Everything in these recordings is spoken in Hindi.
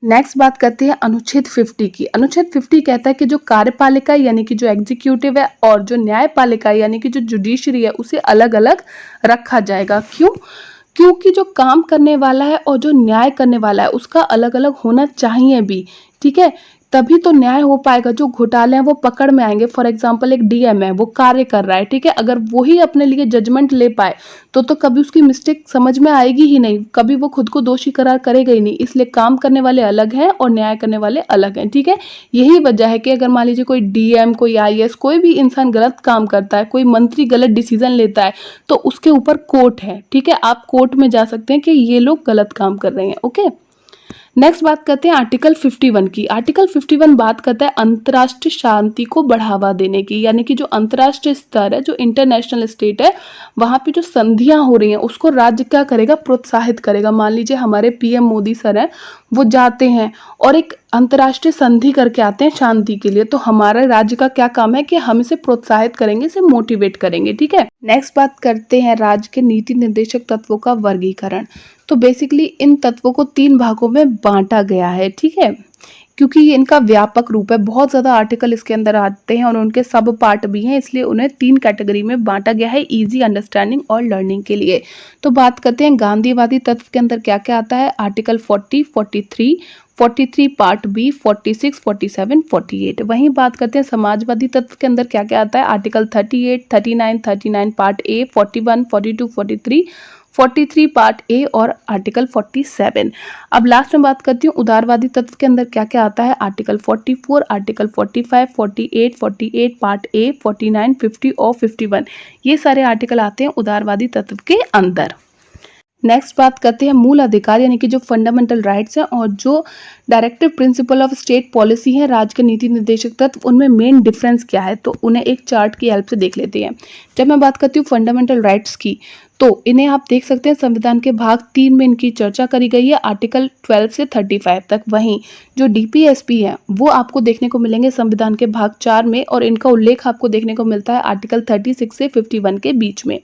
नेक्स्ट बात करते हैं अनुच्छेद 50 की। अनुच्छेद 50 कहता है कि जो कार्यपालिका यानी कि जो एग्जीक्यूटिव है और जो न्यायपालिका यानी कि जो जुडिशरी है उसे अलग अलग रखा जाएगा। क्यों? क्योंकि जो काम करने वाला है और जो न्याय करने वाला है उसका अलग अलग होना चाहिए भी। ठीक है, तभी तो न्याय हो पाएगा। जो घोटाले हैं वो पकड़ में आएंगे। फॉर एग्जाम्पल एक डीएम है, वो कार्य कर रहा है, ठीक है, अगर वो ही अपने लिए जजमेंट ले पाए तो कभी उसकी मिस्टेक समझ में आएगी ही नहीं, कभी वो खुद को दोषी करार करेगा ही नहीं। इसलिए काम करने वाले अलग हैं और न्याय करने वाले अलग हैं। ठीक है, यही वजह है कि अगर मान लीजिए कोई डीएम, कोई आईएएस, कोई भी इंसान गलत काम करता है, कोई मंत्री गलत डिसीजन लेता है, तो उसके ऊपर कोर्ट है। ठीक है, आप कोर्ट में जा सकते हैं कि ये लोग गलत काम कर रहे हैं। ओके, नेक्स्ट बात करते हैं आर्टिकल 51 की। आर्टिकल 51 बात करता है अंतर्राष्ट्रीय शांति को बढ़ावा देने की, यानी कि जो अंतर्राष्ट्रीय स्तर है, जो इंटरनेशनल स्टेट है, वहां पे जो संधियां हो रही हैं उसको राज्य क्या करेगा, प्रोत्साहित करेगा। मान लीजिए हमारे पीएम मोदी सर हैं, वो जाते हैं और एक अंतर्राष्ट्रीय संधि करके आते हैं शांति के लिए, तो हमारे राज्य का क्या काम है कि हम इसे प्रोत्साहित करेंगे, इसे मोटिवेट करेंगे। ठीक है, नेक्स्ट बात करते हैं राज्य के नीति निर्देशक तत्वों का वर्गीकरण। तो बेसिकली इन तत्वों को 3 भागों में बांटा गया है। ठीक है, क्योंकि ये इनका व्यापक रूप है, बहुत ज़्यादा आर्टिकल इसके अंदर आते हैं और उनके सब पार्ट भी हैं, इसलिए उन्हें 3 कैटेगरी में बांटा गया है इजी अंडरस्टैंडिंग और लर्निंग के लिए। तो बात करते हैं गांधीवादी तत्व के अंदर क्या क्या आता है। Article 40, 43 part B, 46, 47, 48। वहीं बात करते हैं समाजवादी तत्व के अंदर क्या क्या आता है। Article 38, 39 part A, 41, 42, 43 part A और आर्टिकल 47। अब लास्ट में बात करती हूँ उदारवादी तत्व के अंदर क्या क्या आता है। आर्टिकल 44, आर्टिकल 45, 48 पार्ट ए, 49, 50 और 51। ये सारे आर्टिकल आते हैं उदारवादी तत्व के अंदर। नेक्स्ट बात करते हैं मूल अधिकार यानी कि जो फंडामेंटल राइट्स हैं और जो directive principle of state policy है, राज्य के नीति निर्देशक तत्व, उनमें मेन डिफरेंस क्या है, तो उन्हें एक चार्ट की हेल्प से देख लेते हैं। जब मैं बात करती हूँ फंडामेंटल राइट्स की, तो इन्हें आप देख सकते हैं संविधान के भाग 3 में इनकी चर्चा करी गई है, आर्टिकल 12 से 35 तक। वहीं जो डीपीएसपी है वो आपको देखने को मिलेंगे संविधान के भाग 4 में, और इनका उल्लेख आपको देखने को मिलता है आर्टिकल 36 से 51 के बीच में।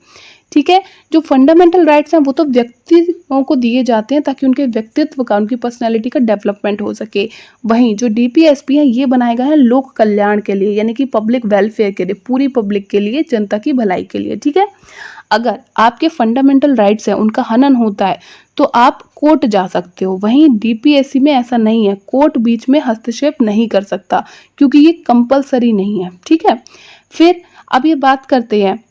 ठीक है, जो फंडामेंटल राइट्स हैं वो तो व्यक्तियों को दिए जाते हैं ताकि उनके व्यक्तित्व का, उनकी पर्सनैलिटी का डेवलपमेंट हो सके। वहीं जो डीपीएसपी है ये बनाए गए हैं लोक कल्याण के लिए, यानी कि पब्लिक वेलफेयर के लिए, पूरी पब्लिक के लिए, जनता की भलाई के लिए। ठीक है, अगर आपके फंडामेंटल राइट्स हैं उनका हनन होता है तो आप कोर्ट जा सकते हो। वहीं डीपीएससी में ऐसा नहीं है, कोर्ट बीच में हस्तक्षेप नहीं कर सकता क्योंकि ये कंपलसरी नहीं है। ठीक है, फिर अब ये बात करते हैं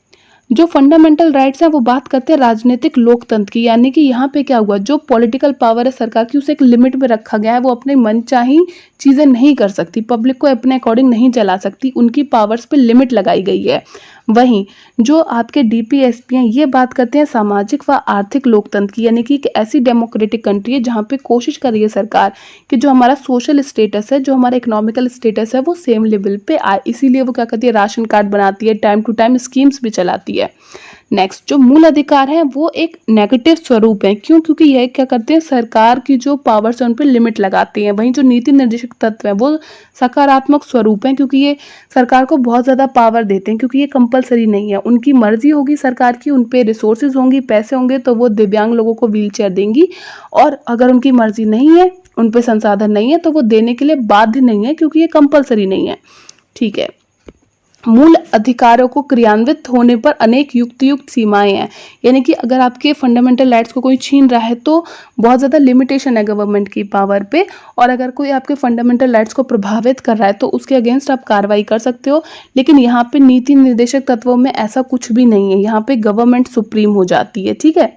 जो फंडामेंटल राइट्स हैं, वो बात करते हैं राजनीतिक लोकतंत्र की, यानी कि यहाँ पे क्या हुआ, जो पॉलिटिकल पावर है सरकार की उसे एक लिमिट में रखा गया है। वो अपने मनचाही चीजें नहीं कर सकती, पब्लिक को अपने अकॉर्डिंग नहीं चला सकती, उनकी पावर्स पे लिमिट लगाई गई है। वहीं जो आपके डीपीएसपी हैं ये बात करते हैं सामाजिक व आर्थिक लोकतंत्र की, यानी कि एक ऐसी डेमोक्रेटिक कंट्री है जहाँ पे कोशिश कर रही है सरकार कि जो हमारा सोशल स्टेटस है, जो हमारा इकोनॉमिकल स्टेटस है, वो सेम लेवल पे आए। इसीलिए वो क्या करती है, राशन कार्ड बनाती है, टाइम टू टाइम स्कीम्स भी चलाती है। नेक्स्ट जो मूल अधिकार है वो एक नेगेटिव स्वरूप है। क्यों? क्योंकि यह क्या करते हैं, सरकार की जो पावर्स है उन पर लिमिट लगाते हैं। वहीं जो नीति निर्देशक तत्व है वो सकारात्मक स्वरूप है, क्योंकि ये सरकार को बहुत ज़्यादा पावर देते हैं, क्योंकि ये कंपलसरी नहीं है। उनकी मर्जी होगी सरकार की, उन पे रिसोर्सेज होंगी, पैसे होंगे तो वो दिव्यांग लोगों को व्हील चेयर देंगी, और अगर उनकी मर्जी नहीं है, उन पे संसाधन नहीं है, तो वो देने के लिए बाध्य नहीं है, क्योंकि ये कंपलसरी नहीं है। ठीक है, मूल अधिकारों को क्रियान्वित होने पर अनेक युक्त सीमाएं हैं, यानी कि अगर आपके फंडामेंटल राइट्स को कोई छीन रहा है तो बहुत ज़्यादा लिमिटेशन है गवर्नमेंट की पावर पे, और अगर कोई आपके फंडामेंटल राइट्स को प्रभावित कर रहा है तो उसके अगेंस्ट आप कार्रवाई कर सकते हो। लेकिन यहाँ पे नीति निर्देशक तत्वों में ऐसा कुछ भी नहीं है, यहाँ पे गवर्नमेंट सुप्रीम हो जाती है। ठीक है,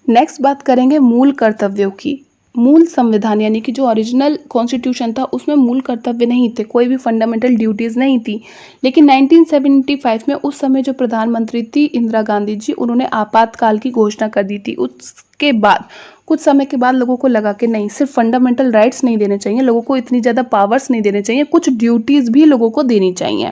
नेक्स्ट बात करेंगे मूल कर्तव्यों की। मूल संविधान यानी कि जो ओरिजिनल कॉन्स्टिट्यूशन था उसमें मूल कर्तव्य नहीं थे, कोई भी फंडामेंटल ड्यूटीज नहीं थी। लेकिन 1975 में उस समय जो प्रधानमंत्री थी इंदिरा गांधी जी, उन्होंने आपातकाल की घोषणा कर दी थी। उसके बाद कुछ समय के बाद लोगों को लगा कि नहीं, सिर्फ फंडामेंटल राइट्स नहीं देने चाहिए, लोगों को इतनी ज़्यादा पावर्स नहीं देने चाहिए, कुछ ड्यूटीज भी लोगों को देनी चाहिए।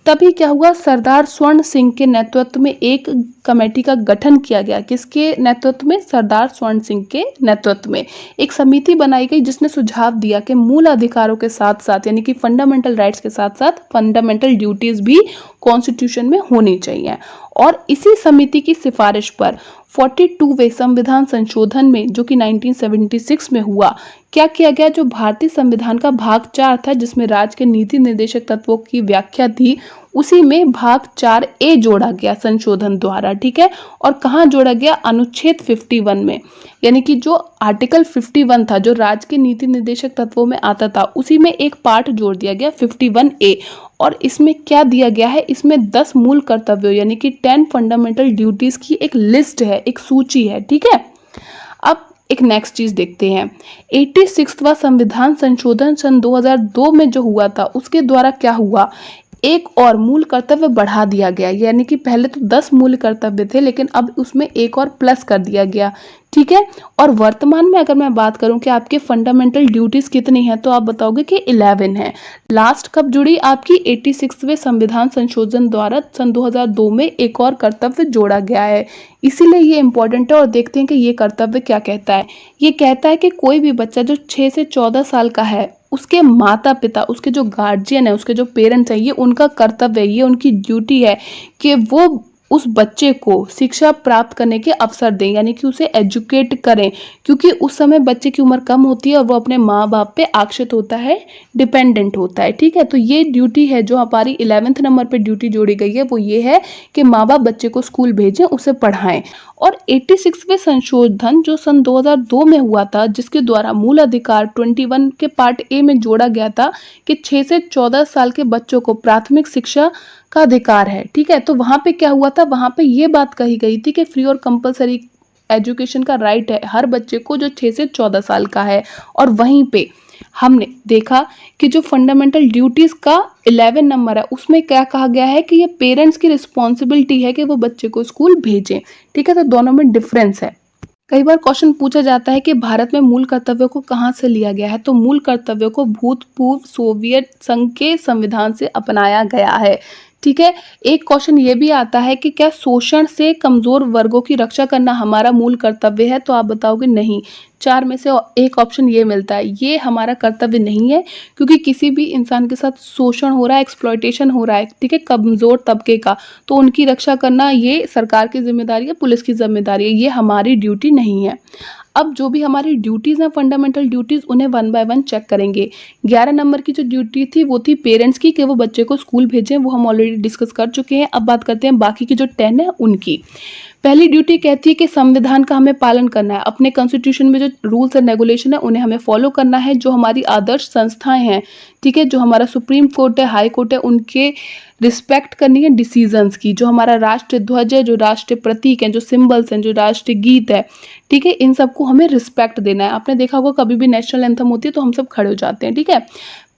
तभी क्या हुआ, सरदार स्वर्ण सिंह के नेतृत्व में एक कमेटी का गठन किया गया। किसके नेतृत्व में? सरदार स्वर्ण सिंह के नेतृत्व में एक समिति बनाई गई जिसने सुझाव दिया कि मूल अधिकारों के साथ साथ, यानी कि फंडामेंटल राइट्स के साथ साथ फंडामेंटल ड्यूटीज भी कॉन्स्टिट्यूशन में होनी चाहिए। और इसी समिति की सिफारिश पर 42वें संविधान संशोधन में, जो कि 1976 में हुआ, क्या किया गया? जो भारतीय संविधान का भाग 4 था, जिसमें राज्य के नीति निर्देशक तत्वों की व्याख्या थी, उसी में भाग 4A जोड़ा गया संशोधन द्वारा, ठीक है। और कहाँ जोड़ा गया? अनुच्छेद 51 में। यानी कि जो आर्टिकल 51 था, जो राज्य के नीति निर्देशक तत्वों में आता था, उसी में एक पार्ट जोड़ दिया गया 51A। और इसमें क्या दिया गया है? इसमें 10 मूल कर्तव्यों यानी कि 10 फंडामेंटल ड्यूटीज की एक लिस्ट है, एक सूची है, ठीक है। अब एक नेक्स्ट चीज देखते हैं। 86वां संविधान संशोधन सन 2002 में जो हुआ था, उसके द्वारा क्या हुआ? एक और मूल कर्तव्य बढ़ा दिया गया, यानी कि पहले तो 10 मूल कर्तव्य थे, लेकिन अब उसमें एक और प्लस कर दिया गया, ठीक है। और वर्तमान में अगर मैं बात करूं कि आपके फंडामेंटल ड्यूटीज कितनी है, तो आप बताओगे कि 11 है। लास्ट कब जुड़ी? आपकी 86वें संविधान संशोधन द्वारा सन 2002 में एक और कर्तव्य जोड़ा गया है, इसीलिए ये इंपॉर्टेंट है। और देखते हैं कि ये कर्तव्य क्या कहता है। ये कहता है कि कोई भी बच्चा जो 6 से 14 साल का है, उसके माता पिता, उसके जो गार्जियन है, उसके जो पेरेंट्स हैं, ये उनका कर्तव्य है, ये उनकी ड्यूटी है कि वो उस बच्चे को शिक्षा प्राप्त करने के अवसर दें, यानी कि उसे एजुकेट करें, क्योंकि उस समय बच्चे की उम्र कम होती है और वो अपने माँ बाप पे आश्रित होता है, डिपेंडेंट होता है, ठीक है। तो ये ड्यूटी है जो हमारी 11वें नंबर पे ड्यूटी जोड़ी गई है, वो ये है कि माँ बाप बच्चे को स्कूल भेजें, उसे पढ़ाएं। और 86वें संशोधन जो सन 2002 में हुआ था, जिसके द्वारा मूल अधिकार 21 के पार्ट ए में जोड़ा गया था कि 6 से 14 साल के बच्चों को प्राथमिक शिक्षा का अधिकार है, ठीक है। तो वहां पे क्या हुआ था? वहां पे ये बात कही गई थी कि फ्री और कंपलसरी एजुकेशन का राइट है हर बच्चे को जो 6 से 14 साल का है। और वहीं पे हमने देखा कि जो फंडामेंटल ड्यूटीज का 11 नंबर है, उसमें क्या कहा गया है कि ये पेरेंट्स की रिस्पॉन्सिबिलिटी है कि वो बच्चे को स्कूल भेजें, ठीक है। तो दोनों में डिफरेंस है। कई बार क्वेश्चन पूछा जाता है कि भारत में मूल कर्तव्यों को कहाँ से लिया गया है, तो मूल कर्तव्यों को भूतपूर्व सोवियत संघ के संविधान से अपनाया गया है, ठीक है। एक क्वेश्चन ये भी आता है कि क्या शोषण से कमजोर वर्गों की रक्षा करना हमारा मूल कर्तव्य है, तो आप बताओगे नहीं। 4 में से एक ऑप्शन ये मिलता है, ये हमारा कर्तव्य नहीं है, क्योंकि किसी भी इंसान के साथ शोषण हो रहा है, एक्सप्लॉयटेशन हो रहा है, ठीक है, कमजोर तबके का, तो उनकी रक्षा करना ये सरकार की जिम्मेदारी है, पुलिस की जिम्मेदारी है, ये हमारी ड्यूटी नहीं है। अब जो भी हमारी ड्यूटीज़ हैं, फंडामेंटल ड्यूटीज़, उन्हें 1 बाय 1 चेक करेंगे। 11 नंबर की जो ड्यूटी थी वो थी पेरेंट्स की कि वो बच्चे को स्कूल भेजें, वो हम ऑलरेडी डिस्कस कर चुके हैं। अब बात करते हैं बाकी की जो 10 है उनकी। पहली ड्यूटी कहती है कि संविधान का हमें पालन करना है, अपने कॉन्स्टिट्यूशन में जो रूल्स एंड रेगुलेशन है उन्हें हमें फॉलो करना है। जो हमारी आदर्श संस्थाएं हैं, ठीक है, जो हमारा सुप्रीम कोर्ट है, हाई कोर्ट है, उनके रिस्पेक्ट करनी है डिसीजंस की। जो हमारा राष्ट्रीय ध्वज है, जो राष्ट्रीय प्रतीक हैं, जो सिंबल्स हैं, जो राष्ट्रीय गीत है, ठीक है, इन सबको हमें रिस्पेक्ट देना है। आपने देखा होगा कभी भी नेशनल एंथम होती है तो हम सब खड़े हो जाते हैं, ठीक है।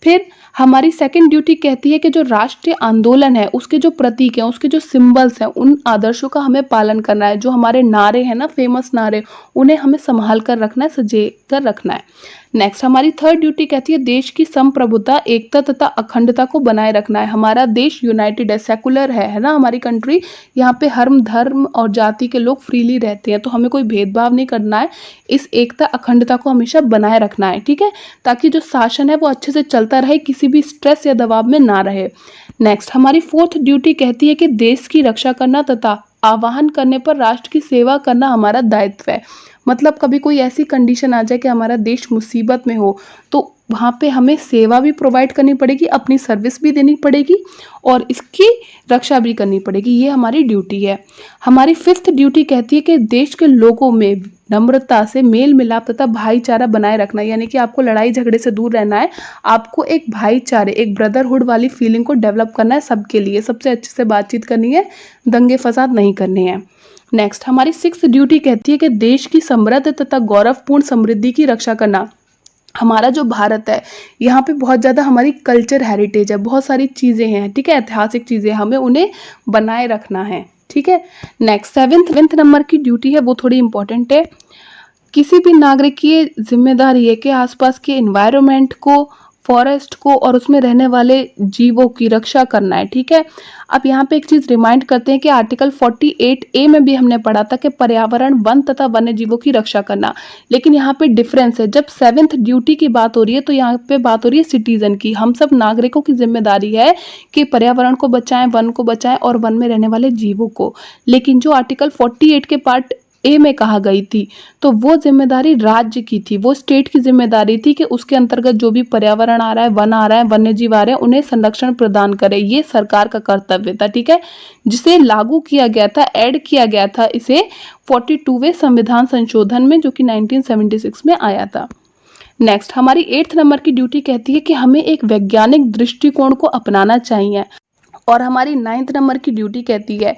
फिर हमारी सेकंड ड्यूटी कहती है कि जो राष्ट्रीय आंदोलन है, उसके जो प्रतीक हैं, उसके जो सिंबल्स हैं, उन आदर्शों का हमें पालन करना है। जो हमारे नारे हैं ना, फेमस नारे, उन्हें हमें संभाल कर रखना है, सजे कर रखना है। नेक्स्ट हमारी थर्ड ड्यूटी कहती है देश की संप्रभुता, एकता तथा अखंडता को बनाए रखना है। हमारा देश यूनाइटेड है, सेकुलर है ना हमारी कंट्री। यहाँ पे हर धर्म और जाति के लोग फ्रीली रहते हैं, तो हमें कोई भेदभाव नहीं करना है। इस एकता अखंडता को हमेशा बनाए रखना है, ठीक है, ताकि जो शासन है वो अच्छे से चलता रहे, किसी भी स्ट्रेस या दबाव में ना रहे। नेक्स्ट हमारी फोर्थ ड्यूटी कहती है कि देश की रक्षा करना तथा आह्वान करने पर राष्ट्र की सेवा करना हमारा दायित्व है। मतलब कभी कोई ऐसी कंडीशन आ जाए कि हमारा देश मुसीबत में हो, तो वहाँ पे हमें सेवा भी प्रोवाइड करनी पड़ेगी, अपनी सर्विस भी देनी पड़ेगी और इसकी रक्षा भी करनी पड़ेगी। ये हमारी ड्यूटी है। हमारी फिफ्थ ड्यूटी कहती है कि देश के लोगों में नम्रता से मेल मिलाप तथा भाईचारा बनाए रखना, यानी कि आपको लड़ाई झगड़े से दूर रहना है। आपको एक भाईचारे, एक ब्रदरहुड वाली फीलिंग को डेवलप करना है सबके लिए, सबसे अच्छे से बातचीत करनी है, दंगे फसाद नहीं करने हैं। नेक्स्ट हमारी सिक्स्थ ड्यूटी कहती है कि देश की समृद्ध तथा गौरवपूर्ण समृद्धि की रक्षा करना। हमारा जो भारत है, यहाँ पे बहुत ज़्यादा हमारी कल्चर हेरिटेज है, बहुत सारी चीज़ें हैं, ठीक है, ऐतिहासिक चीज़ें, हमें उन्हें बनाए रखना है, ठीक है। नेक्स्ट सेवेंथ नंबर की ड्यूटी है, वो थोड़ी इंपॉर्टेंट है। किसी भी नागरिक की जिम्मेदारी है कि आसपास के एनवायरनमेंट को, फॉरेस्ट को और उसमें रहने वाले जीवों की रक्षा करना है, ठीक है। अब यहाँ पे एक चीज रिमाइंड करते हैं कि आर्टिकल 48A में भी हमने पढ़ा था कि पर्यावरण, वन तथा वन्य जीवों की रक्षा करना, लेकिन यहाँ पे डिफरेंस है। जब सेवेंथ ड्यूटी की बात हो रही है तो यहाँ पे बात हो रही है सिटीजन की। हम सब नागरिकों की जिम्मेदारी है कि पर्यावरण को बचाएं, वन को बचाएं और वन में रहने वाले जीवों को। लेकिन जो आर्टिकल 48 के पार्ट ए में कहा गई थी, तो वो जिम्मेदारी राज्य की थी, वो स्टेट की जिम्मेदारी थी कि उसके अंतर्गत जो भी पर्यावरण आ रहा है, वन आ रहा है, वन्य जीव आ रहे हैं, उन्हें संरक्षण प्रदान करे, ये सरकार का कर्तव्य था। ठीक है, जिसे लागू किया गया था, ऐड किया गया था इसे 42वें संविधान संशोधन में, जो कि 1976 में आया था। नेक्स्ट, हमारी 8th नंबर की ड्यूटी कहती है कि हमें एक वैज्ञानिक दृष्टिकोण को अपनाना चाहिए। और हमारी 9th नंबर की ड्यूटी कहती है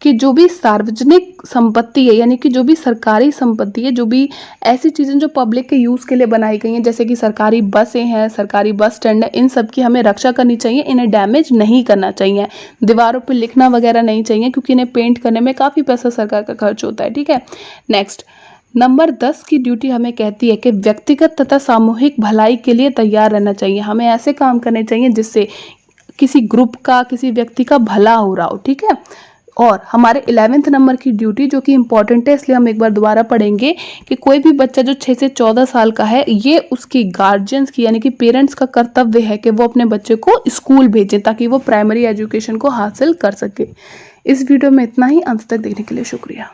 कि जो भी सार्वजनिक संपत्ति है, यानी कि जो भी सरकारी संपत्ति है, जो भी ऐसी चीज़ें जो पब्लिक के यूज़ के लिए बनाई गई हैं, जैसे कि सरकारी बसें हैं, सरकारी बस स्टैंड है, इन सब की हमें रक्षा करनी चाहिए, इन्हें डैमेज नहीं करना चाहिए, दीवारों पर लिखना वगैरह नहीं चाहिए, क्योंकि इन्हें पेंट करने में काफ़ी पैसा सरकार का खर्च होता है। ठीक है, नेक्स्ट, नंबर 10 की ड्यूटी हमें कहती है कि व्यक्तिगत तथा सामूहिक भलाई के लिए तैयार रहना चाहिए, हमें ऐसे काम करने चाहिए जिससे किसी ग्रुप का, किसी व्यक्ति का भला हो रहा हो। ठीक है, और हमारे 11th नंबर की ड्यूटी जो कि इंपॉर्टेंट है, इसलिए हम एक बार दोबारा पढ़ेंगे कि कोई भी बच्चा जो 6 से 14 साल का है, ये उसकी गार्जियंस की, यानी कि पेरेंट्स का कर्तव्य है कि वो अपने बच्चे को स्कूल भेजें ताकि वो प्राइमरी एजुकेशन को हासिल कर सके। इस वीडियो में इतना ही, अंत तक देखने के लिए शुक्रिया।